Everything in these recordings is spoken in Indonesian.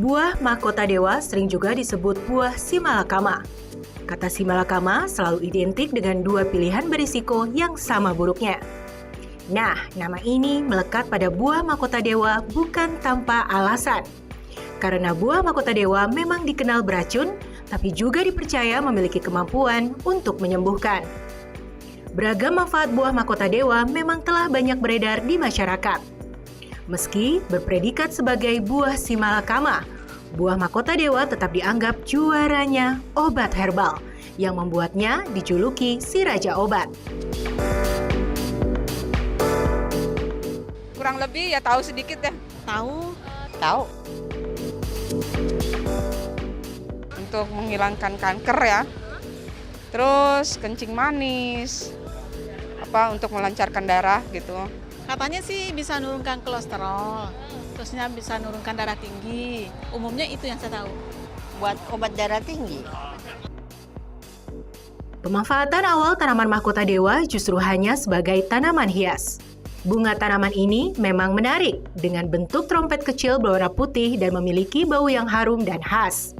Buah mahkota dewa sering juga disebut buah simalakama. Kata simalakama selalu identik dengan dua pilihan berisiko yang sama buruknya. Nah, nama ini melekat pada buah mahkota dewa bukan tanpa alasan. Karena buah mahkota dewa memang dikenal beracun, tapi juga dipercaya memiliki kemampuan untuk menyembuhkan. Beragam manfaat buah mahkota dewa memang telah banyak beredar di masyarakat. Meski berpredikat sebagai buah simalakama, buah mahkota dewa tetap dianggap juaranya obat herbal yang membuatnya dijuluki si Raja Obat. Kurang lebih ya tahu sedikit ya. Tahu. Untuk menghilangkan kanker ya. Terus kencing manis. Untuk melancarkan darah gitu. Katanya sih bisa menurunkan kolesterol, terusnya bisa menurunkan darah tinggi. Umumnya itu yang saya tahu. Buat obat darah tinggi. Pemanfaatan awal tanaman mahkota dewa justru hanya sebagai tanaman hias. Bunga tanaman ini memang menarik dengan bentuk trompet kecil berwarna putih dan memiliki bau yang harum dan khas.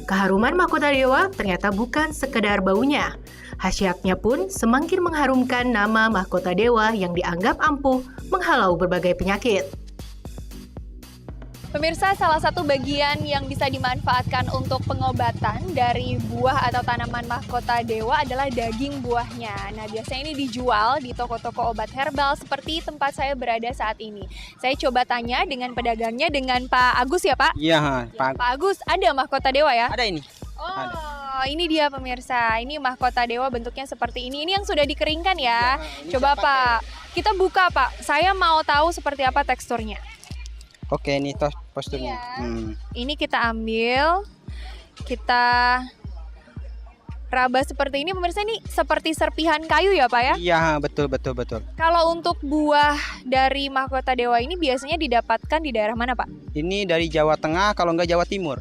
Keharuman mahkota dewa ternyata bukan sekedar baunya. Khasiatnya pun semakin mengharumkan nama mahkota dewa yang dianggap ampuh menghalau berbagai penyakit. Pemirsa, salah satu bagian yang bisa dimanfaatkan untuk pengobatan dari buah atau tanaman mahkota dewa adalah daging buahnya. Nah, biasanya ini dijual di toko-toko obat herbal seperti tempat saya berada saat ini. Saya coba tanya dengan pedagangnya, dengan Pak Agus ya, Pak? Iya, Pak Agus, ada mahkota dewa ya? Ada ini. Oh, ini dia pemirsa. Ini mahkota dewa bentuknya seperti ini. Ini yang sudah dikeringkan ya. Coba Pak, kita buka Pak. Saya mau tahu seperti apa teksturnya. Oke, ini posturnya. Ini kita ambil, kita raba seperti ini. Pemirsa, ini seperti serpihan kayu ya Pak ya? Iya, betul. Kalau untuk buah dari mahkota dewa ini biasanya didapatkan di daerah mana Pak? Ini dari Jawa Tengah, kalau nggak Jawa Timur.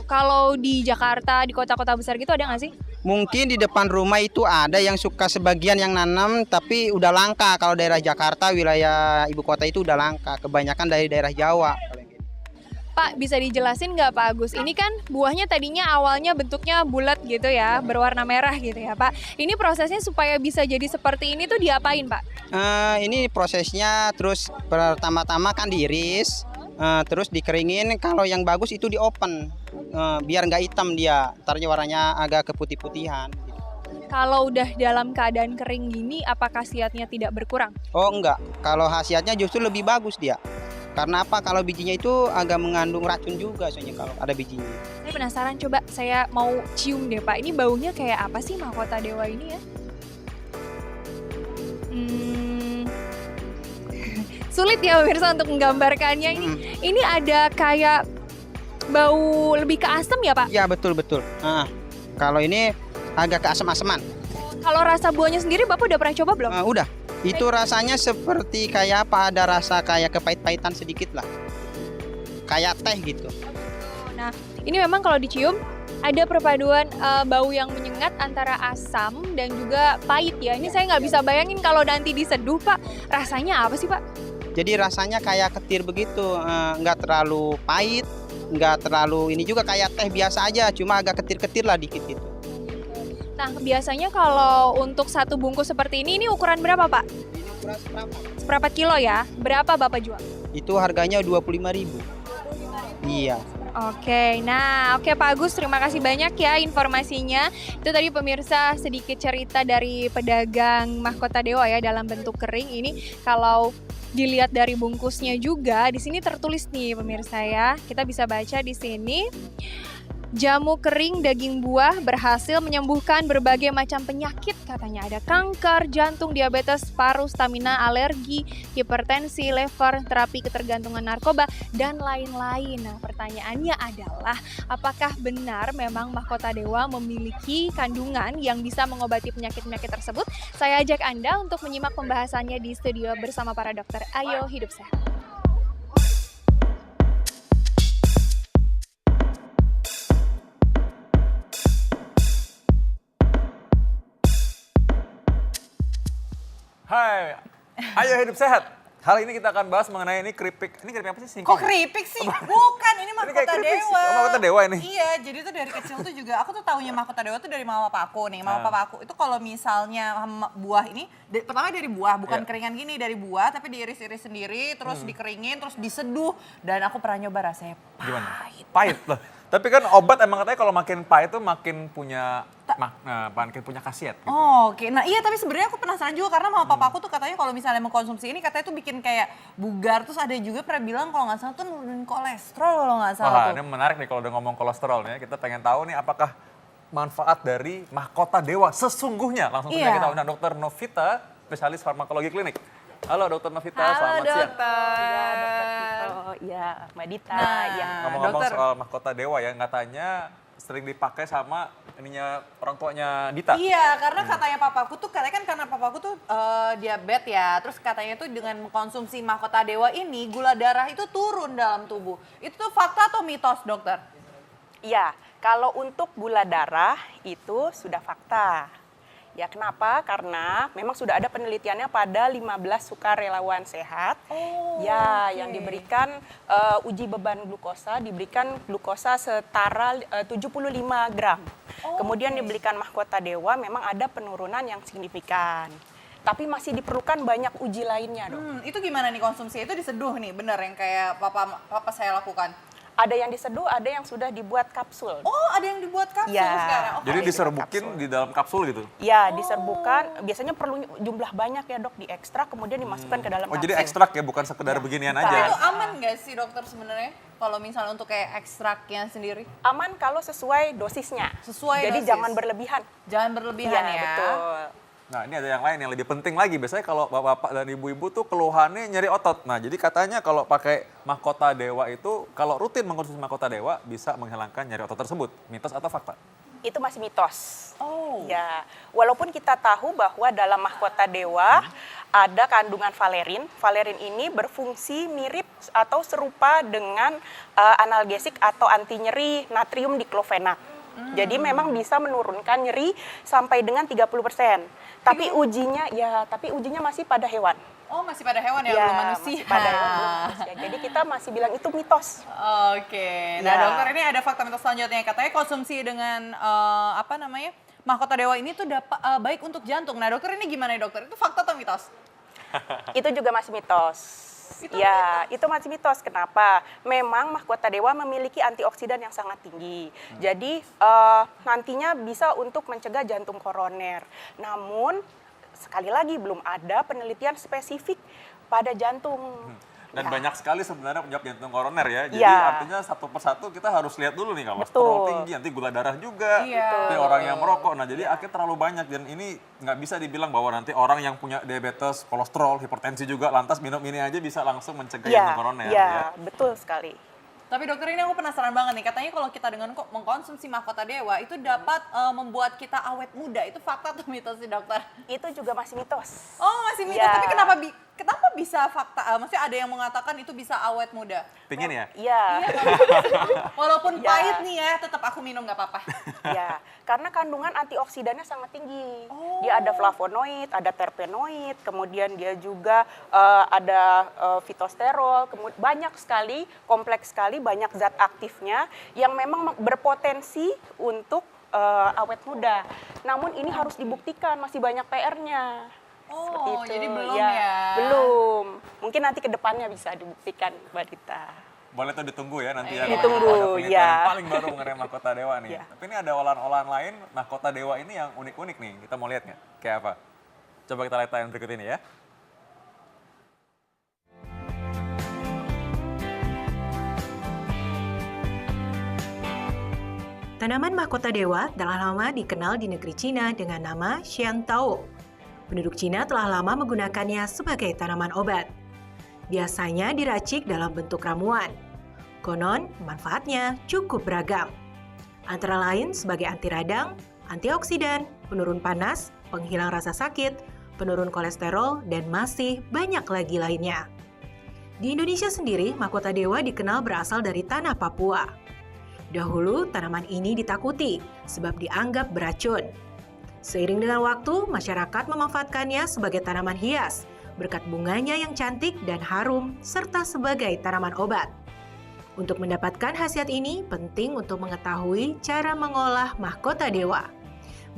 Kalau di Jakarta, di kota-kota besar gitu ada nggak sih? Mungkin di depan rumah itu ada yang suka sebagian yang nanam, tapi udah langka. Kalau daerah Jakarta, wilayah ibu kota itu udah langka. Kebanyakan dari daerah Jawa. Pak, bisa dijelasin nggak Pak Agus? Ini kan buahnya tadinya awalnya bentuknya bulat gitu ya, berwarna merah gitu ya Pak. Ini prosesnya supaya bisa jadi seperti ini tuh diapain Pak? Ini prosesnya terus pertama-tama kan diiris, terus dikeringin. Kalau yang bagus itu di open, biar nggak hitam dia, ntarnya warnanya agak keputih-putihan. Kalau udah dalam keadaan kering gini, apa khasiatnya tidak berkurang? Oh enggak, kalau khasiatnya justru lebih bagus dia. Karena apa? Kalau bijinya itu agak mengandung racun juga soalnya kalau ada bijinya. Saya penasaran, coba saya mau cium deh Pak. Ini baunya kayak apa sih mahkota dewa ini ya? Sulit ya pemirsa untuk menggambarkannya. Ini ada kayak bau lebih ke asam ya Pak? Iya betul. Kalau ini agak ke asam-asaman. Kalau rasa buahnya sendiri Bapak udah pernah coba belum? Udah. Itu rasanya seperti kayak apa? Ada rasa kayak kepahit-pahitan sedikit lah. Kayak teh gitu. Nah, ini memang kalau dicium ada perpaduan bau yang menyengat antara asam dan juga pahit ya. Ini saya nggak bisa bayangin kalau nanti diseduh Pak. Rasanya apa sih Pak? Jadi rasanya kayak ketir begitu. Nggak terlalu pahit, nggak terlalu ini juga kayak teh biasa aja. Cuma agak ketir-ketir lah dikit gitu. Nah, biasanya kalau untuk satu bungkus seperti ini ukuran berapa Pak? Ini ukuran Seperempat kilo ya. Berapa Bapak jual? Itu harganya 25.000. Iya. Oke Pak Agus, terima kasih banyak ya informasinya. Itu tadi pemirsa sedikit cerita dari pedagang mahkota dewa ya dalam bentuk kering ini. Kalau dilihat dari bungkusnya juga, di sini tertulis nih pemirsa ya. Kita bisa baca di sini. Jamu kering daging buah berhasil menyembuhkan berbagai macam penyakit katanya. Ada kanker, jantung, diabetes, paru, stamina, alergi, hipertensi, liver, terapi ketergantungan narkoba, dan lain-lain. Nah, pertanyaannya adalah apakah benar memang mahkota dewa memiliki kandungan yang bisa mengobati penyakit-penyakit tersebut? Saya ajak Anda untuk menyimak pembahasannya di studio bersama para dokter. Ayo hidup sehat. Hai, ayo hidup sehat. Hal ini kita akan bahas mengenai ini keripik. Ini keripik apa sih? Kok keripik sih? Bukan, ini mahkota keripik sih. dewa. Oh, mahkota dewa ini. Iya, jadi tuh dari kecil tuh juga aku tuh taunya mahkota dewa tuh dari mama papaku nih. Mama papaku itu kalau misalnya buah ini, pertama dari buah, bukan keringan gini, dari buah tapi diiris-iris sendiri, terus dikeringin, terus diseduh. Dan aku pernah nyoba rasanya pahit. Gimana? Pahit loh. Tapi kan obat emang katanya kalau makin pahit tuh makin punya makin punya khasiat. Gitu. Oh, oke. Nah iya, tapi sebenarnya aku penasaran juga karena mama papaku tuh katanya kalau misalnya mengkonsumsi ini katanya tuh bikin kayak bugar. Terus ada juga pernah bilang kalau nggak salah tuh nurunin kolesterol kalau nggak salah Wah, tuh. ini menarik nih kalau udah ngomong kolesterol nih. Kita pengen tahu nih apakah manfaat dari mahkota dewa sesungguhnya. Langsung saja kita undang Dr. Novita, spesialis farmakologi klinik. Halo Dr. Novita, selamat siang. Ya, Mbak Dita. Nah, ya. Ngomong-ngomong dokter. soal mahkota dewa ya, katanya sering dipakai sama ininya orang tuanya Dita. Iya, karena katanya papaku tuh, katanya kan karena papaku tuh diabetes ya. Terus katanya tuh dengan mengkonsumsi mahkota dewa ini, gula darah itu turun dalam tubuh. Itu tuh fakta atau mitos, dokter? Ya, kalau untuk gula darah itu sudah fakta. Ya kenapa? Karena memang sudah ada penelitiannya pada 15 sukarelawan sehat. Yang diberikan uji beban glukosa, diberikan glukosa setara 75 gram. Kemudian diberikan mahkota dewa, memang ada penurunan yang signifikan. Tapi masih diperlukan banyak uji lainnya, Dok. Itu gimana nih konsumsi? Itu diseduh nih, bener yang kayak papa saya lakukan? Ada yang diseduh, ada yang sudah dibuat kapsul. Oh, ada yang dibuat kapsul sekarang? Jadi diserbukin di dalam kapsul gitu? Ya, diserbukan. Biasanya perlu jumlah banyak ya, Dok, diekstrak kemudian dimasukkan ke dalam kapsul. Jadi ekstrak ya, bukan sekedar beginian Tapi aja? itu aman nggak sih, dokter, sebenarnya? Kalau misalnya untuk kayak ekstraknya sendiri? Aman kalau sesuai dosisnya. dosis. Jadi jangan berlebihan. Jangan berlebihan ya. Betul. Nah ini ada yang lain yang lebih penting lagi. Biasanya kalau bapak-bapak dan ibu-ibu tuh keluhannya nyeri otot. Nah jadi katanya kalau pakai mahkota dewa itu, kalau rutin mengkonsumsi mahkota dewa bisa menghilangkan nyeri otot tersebut. Mitos atau fakta? Itu masih mitos. Oh. Ya, walaupun kita tahu bahwa dalam mahkota dewa ada kandungan valerin. Valerin ini berfungsi mirip atau serupa dengan analgesik atau anti nyeri natrium diklofenak. Jadi memang bisa menurunkan nyeri sampai dengan 30%. Tapi ujinya masih pada hewan. Oh, masih pada hewan ya, Ya, belum manusia. masih pada hewan, belum manusia. Jadi kita masih bilang itu mitos. Oke. Nah, Ya. dokter, ini ada fakta mitos selanjutnya. Katanya konsumsi dengan mahkota dewa ini tuh baik untuk jantung. Nah, dokter, ini gimana ya, dokter? Itu fakta atau mitos? Itu juga masih mitos. Itu masih mitos. Kenapa? Memang mahkota dewa memiliki antioksidan yang sangat tinggi. Jadi nantinya bisa untuk mencegah jantung koroner. Namun sekali lagi belum ada penelitian spesifik pada jantung. Dan banyak sekali sebenarnya penyebab jantung koroner ya. Jadi Ya. artinya satu persatu kita harus lihat dulu nih, kalau Betul. kolesterol tinggi, nanti gula darah juga, Iya. nanti orang yang merokok. Nah jadi akhirnya terlalu banyak dan ini nggak bisa dibilang bahwa nanti orang yang punya diabetes, kolesterol, hipertensi juga lantas minum ini aja bisa langsung mencegah jantung koroner. Ya, betul sekali. Tapi dokter, ini aku penasaran banget nih. Katanya kalau kita dengan mengkonsumsi mahkota dewa itu dapat membuat kita awet muda. Itu fakta atau mitos sih, dokter? Itu juga masih mitos. Oh, masih mitos. Ya. Tapi kenapa bisa fakta? Maksudnya ada yang mengatakan itu bisa awet muda. Pingin ya? Iya. Walaupun Ya. pahit nih ya, tetap aku minum nggak apa-apa. Ya, karena kandungan antioksidannya sangat tinggi. Dia ada flavonoid, ada terpenoid, kemudian dia juga ada fitosterol, kemudian banyak sekali, kompleks sekali, banyak zat aktifnya yang memang berpotensi untuk awet muda. Namun ini harus dibuktikan, masih banyak PR-nya. Seperti itu. Jadi belum ya? Belum. Mungkin nanti ke depannya bisa dibuktikan, Mbak Dita. Boleh tuh ditunggu ya nanti ya. Ditunggu, kalau ada penelitian ya. yang paling baru mengenai mahkota dewa nih. Ya. Tapi ini ada olahan-olahan lain mahkota dewa ini yang unik-unik nih. Kita mau lihat nggak? Kayak apa? Coba kita lihat tayangan berikut ini ya. Tanaman mahkota dewa telah lama dikenal di negeri Cina dengan nama Xiantao. Penduduk Cina telah lama menggunakannya sebagai tanaman obat. Biasanya diracik dalam bentuk ramuan. Konon, manfaatnya cukup beragam. Antara lain sebagai anti radang, antioksidan, penurun panas, penghilang rasa sakit, penurun kolesterol, dan masih banyak lagi lainnya. Di Indonesia sendiri, mahkota dewa dikenal berasal dari tanah Papua. Dahulu, tanaman ini ditakuti sebab dianggap beracun. Seiring dengan waktu, masyarakat memanfaatkannya sebagai tanaman hias, berkat bunganya yang cantik dan harum, serta sebagai tanaman obat. Untuk mendapatkan khasiat ini, penting untuk mengetahui cara mengolah mahkota dewa.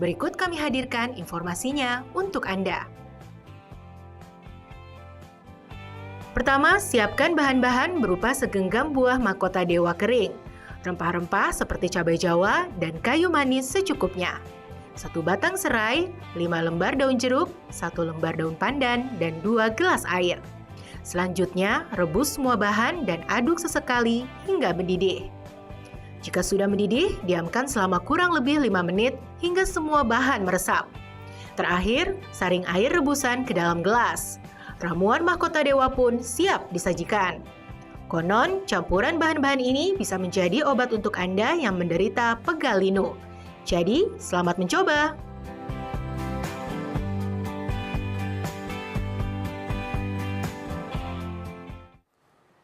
Berikut kami hadirkan informasinya untuk Anda. Pertama, siapkan bahan-bahan berupa segenggam buah mahkota dewa kering, rempah-rempah seperti cabai jawa, dan kayu manis secukupnya. 1 batang serai, 5 lembar daun jeruk, 1 lembar daun pandan, dan 2 gelas air. Selanjutnya, rebus semua bahan dan aduk sesekali hingga mendidih. Jika sudah mendidih, diamkan selama kurang lebih 5 menit hingga semua bahan meresap. Terakhir, saring air rebusan ke dalam gelas. Ramuan mahkota dewa pun siap disajikan. Konon, campuran bahan-bahan ini bisa menjadi obat untuk Anda yang menderita pegal linu. Jadi, selamat mencoba!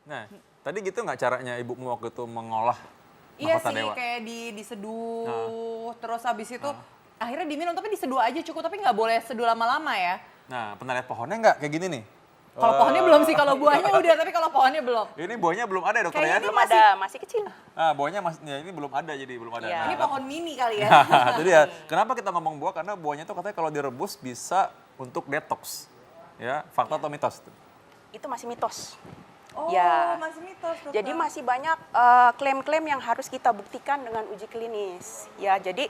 Nah, tadi gitu nggak caranya ibumu waktu itu mengolah Iya mahkota sih, dewa? kayak diseduh, terus habis itu akhirnya diminum, tapi diseduh aja cukup, tapi nggak boleh seduh lama-lama ya. Nah, pernah lihat pohonnya nggak kayak gini nih? Kalau pohonnya belum sih, kalau buahnya udah, tapi kalau pohonnya belum. Ini buahnya belum ada ya, dokter Kayaknya ya? Belum ada, masih kecil. Ah, buahnya ya ini belum ada, jadi belum ada. Iya. Ini pohon mini kali ya. Itu dia. Kenapa kita ngomong buah? Karena buahnya tuh katanya kalau direbus bisa untuk detox. Ya, fakta atau mitos? Itu masih mitos. Oh, Ya. masih mitos, dokter. Jadi masih banyak klaim-klaim yang harus kita buktikan dengan uji klinis. Ya, jadi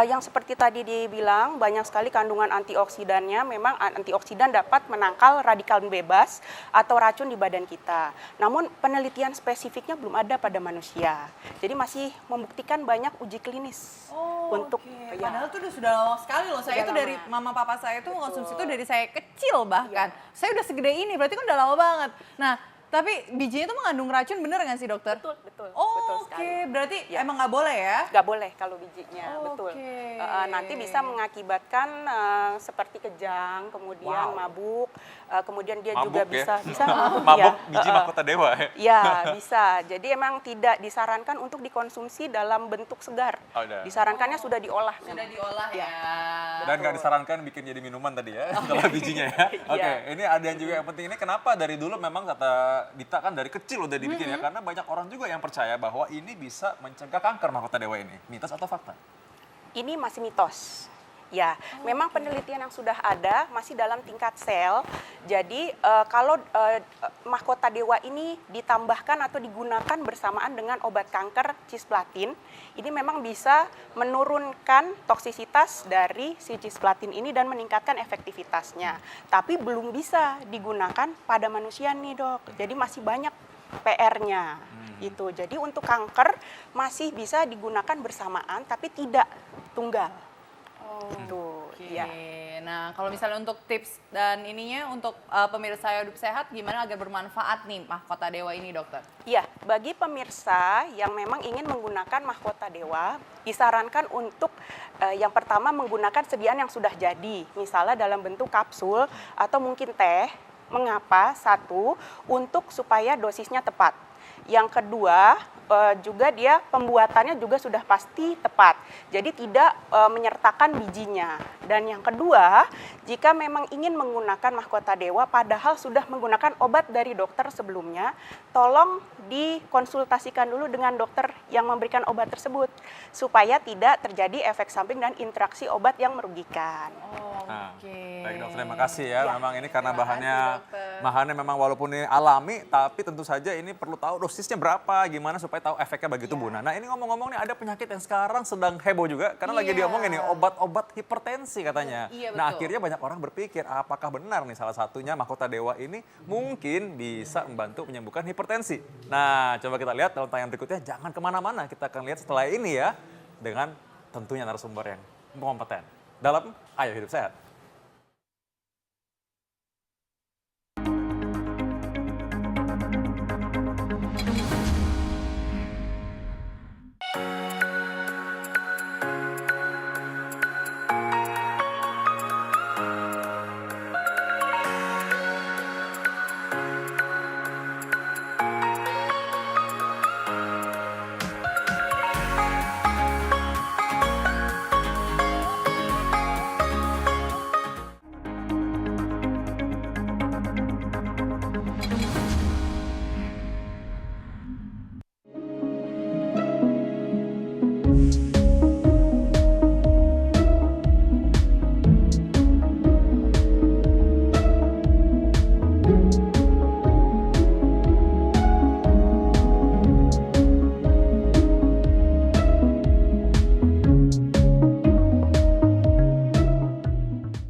yang seperti tadi dibilang banyak sekali kandungan antioksidannya. Memang antioksidan dapat menangkal radikal bebas atau racun di badan kita. Namun penelitian spesifiknya belum ada pada manusia. Jadi masih membuktikan banyak uji klinis untuk oke. ya. Padahal itu sudah lama sekali loh. Saya Sudah itu dari lama. mama papa saya itu mengkonsumsi itu dari saya kecil bahkan. Saya udah segede ini, berarti kan udah lama banget. Nah, tapi bijinya itu mengandung racun, bener nggak sih dokter? Betul, betul. Oh, betul oke. sekali. Berarti Ya. emang nggak boleh ya? Nggak boleh kalau bijinya, Oh, betul. oke. Nanti bisa mengakibatkan seperti kejang, kemudian mabuk, kemudian dia juga Mabuk ya? bisa Mabuk ya. biji mahkota dewa ya? Ya, bisa. Jadi emang tidak disarankan untuk dikonsumsi dalam bentuk segar. Oh, udah. Disarankannya sudah diolah. Sudah memang. diolah ya. Dan nggak disarankan bikin jadi minuman tadi ya, setelah bijinya ya. Oke, ini ada yang juga yang penting ini kenapa dari dulu memang kata Dita kan dari kecil udah dibikin ya, karena banyak orang juga yang percaya bahwa ini bisa mencegah kanker mahkota dewa ini. Mitos atau fakta? Ini masih mitos. Ya, memang penelitian yang sudah ada masih dalam tingkat sel. Jadi kalau mahkota dewa ini ditambahkan atau digunakan bersamaan dengan obat kanker cisplatin, ini memang bisa menurunkan toksisitas dari si cisplatin ini dan meningkatkan efektivitasnya. Tapi belum bisa digunakan pada manusia nih, Dok. Jadi masih banyak PR-nya. Gitu. Jadi untuk kanker masih bisa digunakan bersamaan tapi tidak tunggal. Tuh, Oke. ya. Nah, kalau misalnya untuk tips dan ininya untuk pemirsa hidup sehat, gimana agar bermanfaat nih mahkota dewa ini, dokter? Ya, bagi pemirsa yang memang ingin menggunakan mahkota dewa, disarankan untuk yang pertama menggunakan sediaan yang sudah jadi, misalnya dalam bentuk kapsul atau mungkin teh. Mengapa? Satu, untuk supaya dosisnya tepat. Yang kedua, juga dia pembuatannya juga sudah pasti tepat. Jadi tidak menyertakan bijinya. Dan yang kedua, jika memang ingin menggunakan mahkota dewa padahal sudah menggunakan obat dari dokter sebelumnya, tolong dikonsultasikan dulu dengan dokter yang memberikan obat tersebut supaya tidak terjadi efek samping dan interaksi obat yang merugikan. Nah, Oke. baik dokter, terima kasih ya. Ya. Memang ini karena Terima kasih, dokter. bahannya memang walaupun ini alami, tapi tentu saja ini perlu tahu dosisnya berapa, gimana supaya tahu efeknya bagi tubuh. Nah, ini ngomong-ngomong nih ada penyakit yang sekarang sedang heboh juga, karena lagi Iya. diomongin nih obat-obat hipertensi katanya. Iya, Nah, betul. akhirnya banyak orang berpikir apakah benar nih salah satunya mahkota dewa ini mungkin bisa membantu menyembuhkan hipertensi. Nah, coba kita lihat dalam tayangan berikutnya. Jangan kemana-mana, kita akan lihat setelah ini ya dengan tentunya narasumber yang kompeten dalam Ayo Hidup Sehat.